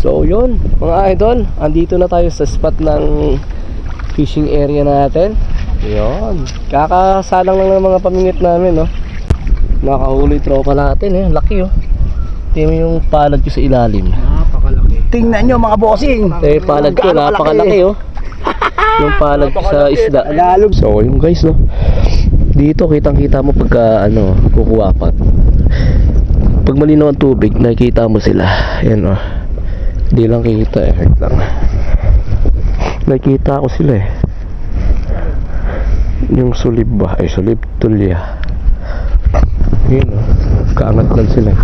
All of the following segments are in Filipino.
So yun mga idol, andito na tayo sa spot ng fishing area natin. Yun, kakasalang lang ng mga pamingit namin, no. Nakahuli tropa natin, eh. Laki, oh. Tingnan mo yung palad ko sa ilalim. Napakalaki. Tingnan nyo mga bossing. Eh, palad ko, napakalaki, oh. Yung palad ko sa isda. So yung guys, no, dito kitang kita mo pagka ano, kukuha pa. Pag malinaw ang tubig, nakikita mo sila. Yan, oh. Di lang kita, eh. Wait lang. Nakikita ko sila, eh. Yung sulib ba? Ay, sulib tulya. Yun, oh. Kaangat lang sila, eh.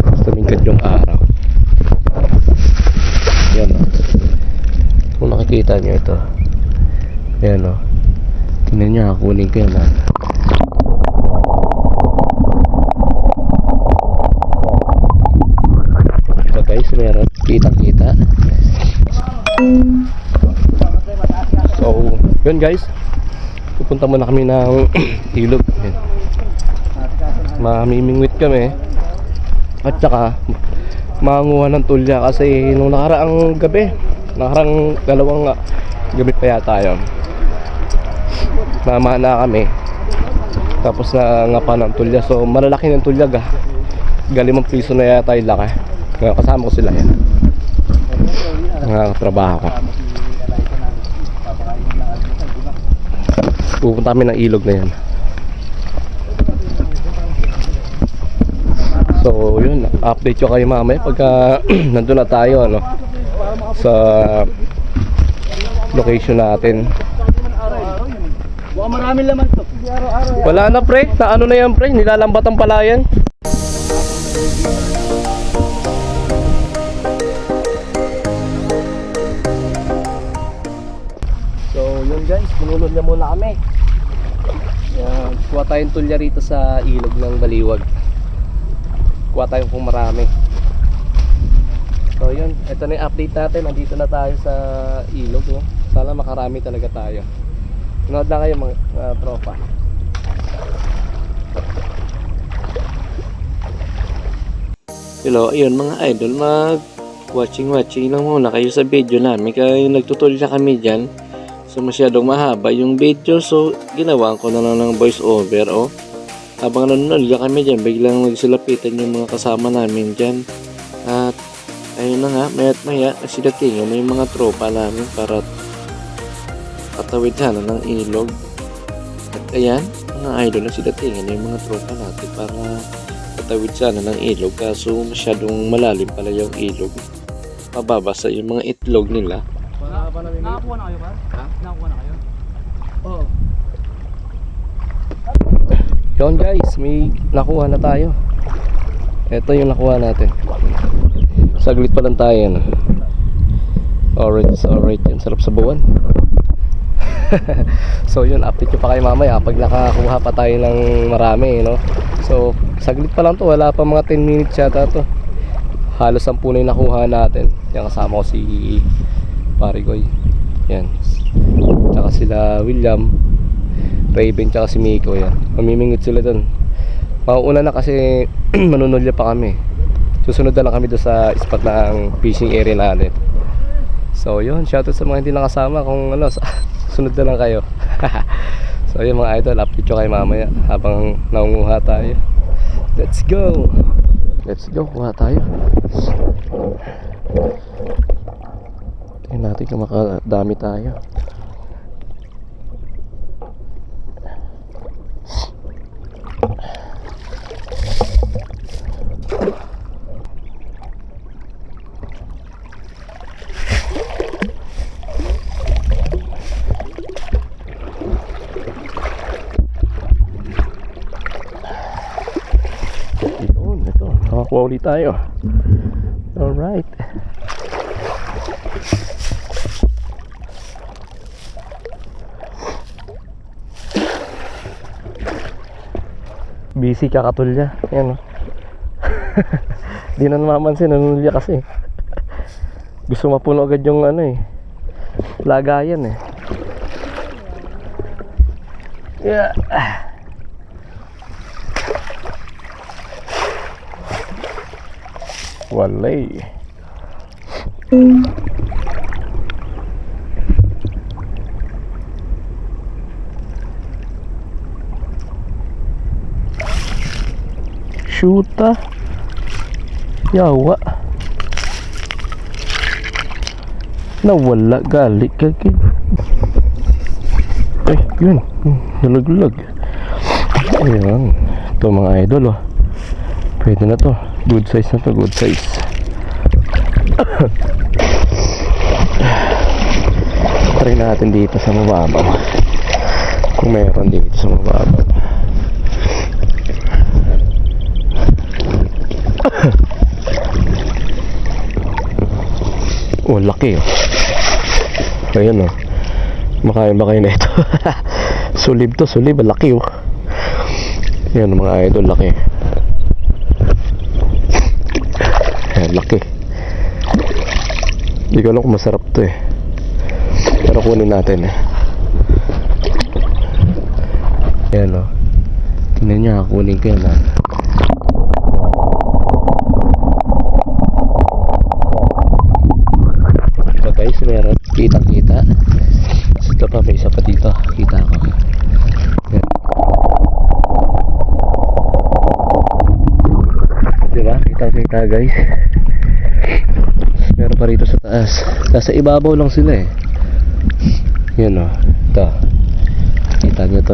Basta mingkad yung araw. Yan, oh. Kung nakikita nyo ito. Yan, oh. Tingnan nyo, kunin ko yan, ah. Ito guys, meron. Kita-kita. So, yun guys. Pupunta muna kami ng ilog. Yan. Mamimingwit kami. At saka manguha ng tulya kasi nung nakaraang gabi, nakarang dalawang gabi pa yata yun, mamana kami. Tapos na nga pa ng tulya. So malalaki ng tulya ga. Galimang piso na yata yung laki. Kasama ko sila yan. Mga trabaho ko. Pupunta kami ng ilog na yan. So yun, update ko kayo mamaya pagka nandun na tayo, ano, sa location natin. Maraming laman to. Wala na pre, na ano na yan pre, nilalambat ang palayan. So yun guys, pinulod niya muna kami. Yan, kuha tayong tulya rito sa ilog ng Baliwag. Kuha tayo kung marami. So yun, ito na yung update natin. Nandito na tayo sa ilog, no? Sana makarami talaga tayo. Sunod na kayo mga tropa. Hello, ayun mga idol, watching lang muna kayo sa video namin. Kaya nagtutulya kami dyan. So masyadong mahaba yung video, so ginawa ko na lang ng voice over, oh. Habang nanonood kami dyan, biglang nagsulapitan yung mga kasama namin dyan. At ayun na nga, maya't maya nagsidatingan na yung mga tropa namin para patawid sana ng ilog. At ayan, mga idol, nagsidatingan na yung mga tropa natin para patawid sana ng ilog. Kaso masyadong malalim pala yung ilog. Mababasa yung mga itlog nila. Nakakuha na kayo ba? Ha? Nakakuha na kayo? Oo. Yun guys, may nakuha na tayo. Ito yung nakuha natin. Saglit pa lang tayo, no? Orange, yan. Sarap sa buwan. So yun, update ko pa kayo mamaya pag nakakuha pa tayo ng marami, no? So saglit pa lang to, wala pa mga 10 minutes yata to. Halos 10 na yung nakuha natin. Yan, kasama ko si Parigoy. Yan. Tsaka sila William, Raven, tsaka si Miko. Yan, mamimingit sila dun. Mauuna na kasi manunulya pa kami. Susunod na lang kami doon sa spot ng fishing area natin. So yun, shoutout sa mga hindi nakasama. Kung ano, sunod na lang kayo. So yun mga idol, update ko kayo mamaya habang naunguha tayo. Let's go. Let's go, kuha tayo. Tingnan natin kung makadami tayo. Yun, ito, nakakuha ulit tayo. Alright. Busy kakatulya. Yan, oh. Di na namamansin, nanulya kasi. Gusto mapuno agad yung ano, eh, lagayan, eh. Yeah. Walay. Shoota. Yawa. Nawala gali kaki. Yun. Nalaglag. Ayan. Ito mga idol, oh. Pwede na to. Good size na to. Good size. Try natin dito sa mababaw. Kung meron dito sa mababaw. Oh, laki, oh. Ayan, oh. Makain ba kayo na ito? Sulib to, sulib. Laki, oh. Ayan, mga idol, laki. Ayan, laki. Hindi ko alam kung masarap to, eh. Pero kunin natin, eh. Ayan, oh. Tingnan nyo, kunin ko yan, ah. Guys, meron kita-kita. Ito pa, may isa pa dito. Kita ko. Yan. Diba? Kita-kita, guys. Meron pa rito sa taas. Nasa ibabaw lang sila, eh. Yan, o. Ito. Kita nyo to.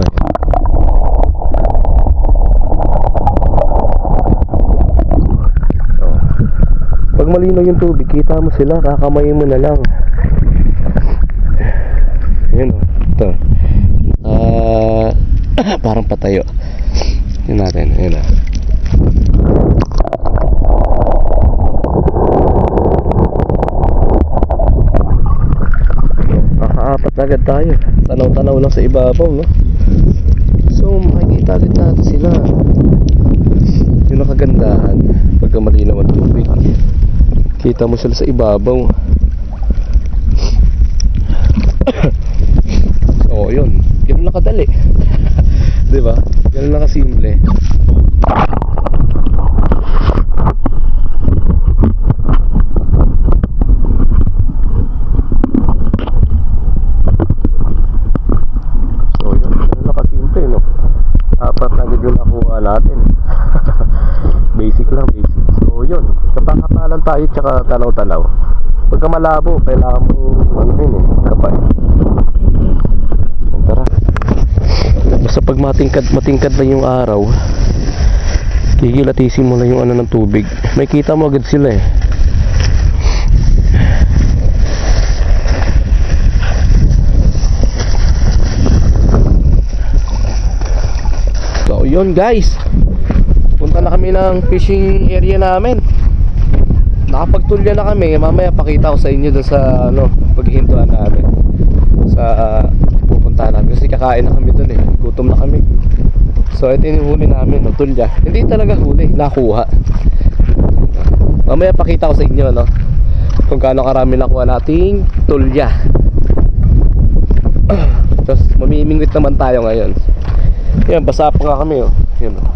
Pag malinaw yung tubig, kita mo sila, kakamayin mo na lang. Yun, o. Ito. Parang patayo. Yun natin. Yun, o. Nakaapat na agad tayo. Tanaw-tanaw lang sa ibabaw, no? So, makikita agad natin sila. Yun ang kagandahan pagka malinaw ang tubig. Kita mo sila sa ibabaw. So, yun. Yun lang kadali. Diba? Yan lang kasimple. So, yun. Yan lang kasimple, no? Apat na agad yung nakuha natin. Basic lang, basic. So, yun. Kapakapalan tayo tsaka tanaw-tanaw. Pagka malabo, kailangan mo ano yun, eh, kapay. Tara. Basta pag matingkad na yung araw, gigilatisin mo na yung ano ng tubig. May kita mo agad sila, eh. So yun, guys, punta na kami ng fishing area namin. Nakapagtulya na kami. Mamaya pakita ko sa inyo dun sa ano, paghihintuan namin sa pupuntahan namin. Kasi kakain na kami dun, eh. Gutom na kami. So ito yung huli namin, no? Tulya. Hindi talaga huli, nakuha. Mamaya pakita ko sa inyo, no, kung gaano karami nakuha nating tulya. Tapos mamimingwit naman tayo ngayon. Yan, basa pa nga kami, oh. Yan, oh.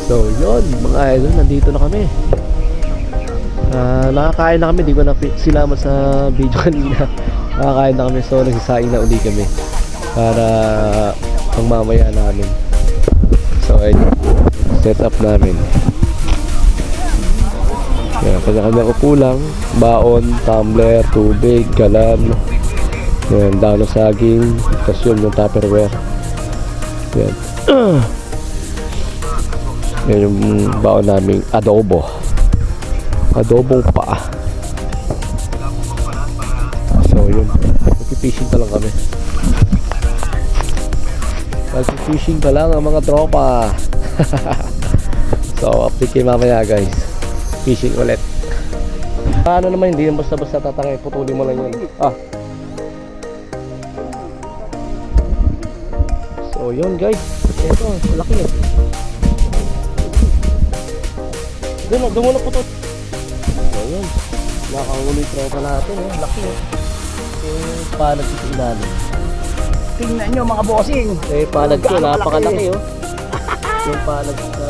So yun, mga idol, nandito na kami. Nakakain na kami. Di ko na sinama sa video kanina. Nakakain na kami. So nagsasaing na uli kami para pang mamaya namin. So ayun, set up namin. Yan, kanya-kanya upo lang. Baon, tumbler, tubig, galan. Yan, dahon ng saging. Tapos yun, yung tupperware. Yan. Yan yung baon naming adobo. Adobong paa. So yun, magpipishing pa lang kami. Magpipishing pa lang ang mga tropa. So update kayo mamaya, guys. Fishing ulit. Ano naman, hindi yung basta-basta tatangay. Putulin mo lang yun. So yun, guys. Ito, laki yun. Doon mo na po to. So yun, nakahuli tropa natin, eh. Laki, eh. Palag dito ilalim. Tingnan nyo, mga bossing. Palag ko, napakalaki, oh. Yung palag sa